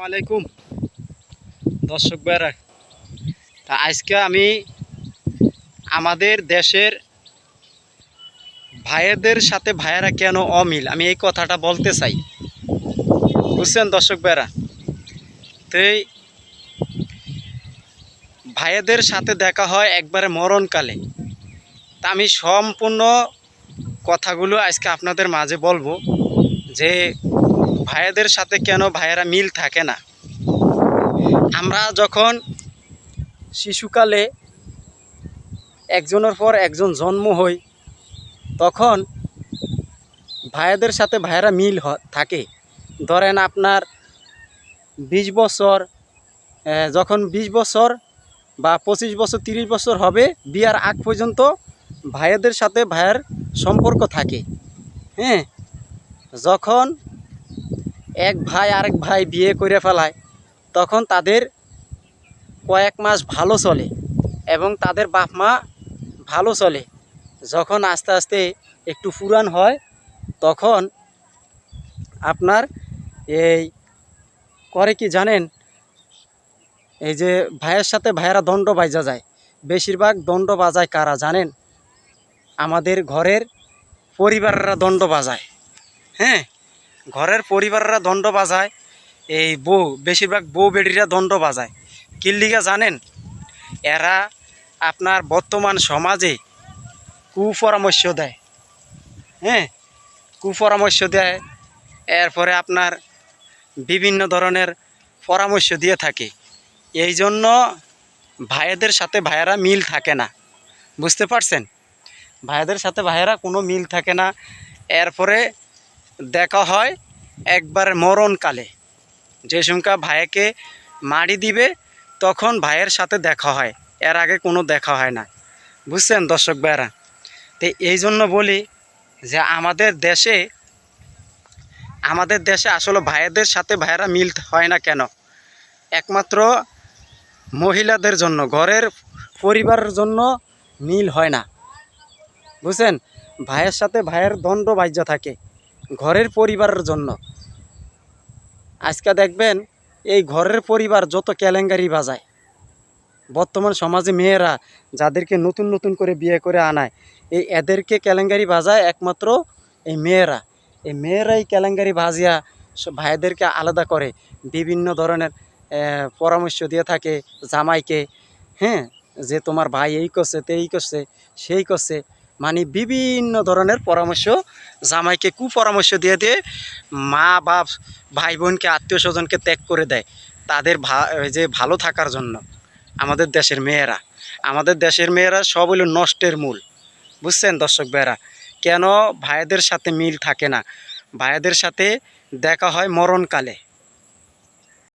আলাইকুম দর্শক ভাইরা, তা আজকে আমি আমাদের দেশের ভাইয়েদের সাথে ভাইয়েরা কেন অমিল, আমি এই কথাটা বলতে চাই। বুঝছেন দর্শক ভাইরা, তো এই ভাইয়েদের সাথে দেখা হয় একবারে মরণকালে। তা আমি সম্পূর্ণ কথাগুলো আজকে আপনাদের মাঝে বলবো যে ভাইয়েদের সাথে কেন ভাইয়েরা মিল থাকে না। আমরা যখন শিশুকালে একজনের পর একজন জন্ম হই, তখন ভাইয়াদের সাথে ভাইয়েরা মিল থাকে। ধরেন আপনার 20 বছর, যখন 20 বছর বা 25 বছর 30 বছর হবে, বিয়ার আগ পর্যন্ত ভাইয়াদের সাথে ভাইয়ের সম্পর্ক থাকে। হ্যাঁ, যখন এক ভাই আরেক ভাই বিয়ে করে ফেলায়, তখন তাদের কয়েক মাস ভালো চলে এবং তাদের বাপ মা ভালো চলে। যখন আস্তে আস্তে একটু পুরান হয়, তখন আপনার এই করে কি জানেন, এই যে ভাইয়ের সাথে ভাইয়েরা দণ্ড বাজা যায়। বেশিরভাগ দণ্ড বাজায় কারা জানেন? আমাদের ঘরের পরিবাররা দণ্ড বাজায়। হ্যাঁ, ঘরের পরিবাররা দণ্ড বাজায়। এই বউ, বেশিরভাগ বউ বেটিরা দণ্ড বাজায়। কিল্লিগা জানেন? এরা আপনার বর্তমান সমাজে কুপরামর্শ দেয়। হ্যাঁ, কুপরামর্শ দেয়, এরপরে আপনার বিভিন্ন ধরনের পরামর্শ দিয়ে থাকে। এই জন্য ভাইয়েদের সাথে ভাইয়েরা মিল থাকে না। বুঝতে পারছেন? ভাইয়েদের সাথে ভাইয়েরা কোনো মিল থাকে না। এরপরে দেখা হয় একবার মরণকালে, যে সংখ্যা ভাইকে মারি দিবে, তখন ভাইয়ের সাথে দেখা হয়, এর আগে কোনো দেখা হয় না। বুঝছেন দর্শক ভাইয়েরা? তো এই জন্য বলি যে আমাদের দেশে আসলে ভাইয়েদের সাথে ভাইয়েরা মিল হয় না কেন? একমাত্র মহিলাদের জন্য, ঘরের পরিবারের জন্য মিল হয় না। বুঝছেন? ভাইয়ের সাথে ভাইয়ের দণ্ড বাজ্য থাকে ঘরের পরিবারের জন্য। আজকে দেখবেন এই ঘরের পরিবার যত কেলেঙ্কারি বাজায়, বর্তমান সমাজে মেয়েরা যাদেরকে নতুন নতুন করে বিয়ে করে আনায়, এদেরকে কেলেঙ্কারি বাজায় একমাত্র এই মেয়েরা। এই মেয়েরাই কেলেঙ্কারি বাজিয়া ভাইদেরকে আলাদা করে বিভিন্ন ধরনের পরামর্শ দিয়ে থাকে জামাইকে। হ্যাঁ, যে তোমার ভাই এই করছে, তে এই করছে, সেই করছে, মানে বিভিন্ন ধরনের পরামর্শ জামাইকে কুপরামর্শ দিয়ে দিয়ে মা বাপ ভাই বোনকে আত্মীয় স্বজনকে ত্যাগ করে দেয় তাদের যে ভালো থাকার জন্য। আমাদের দেশের মেয়েরা সব হলো নষ্টের মূল। বুঝছেন দর্শক ভাইয়েরা? কেন ভাইদের সাথে মিল থাকে না? ভাইদের সাথে দেখা হয় মরণকালে।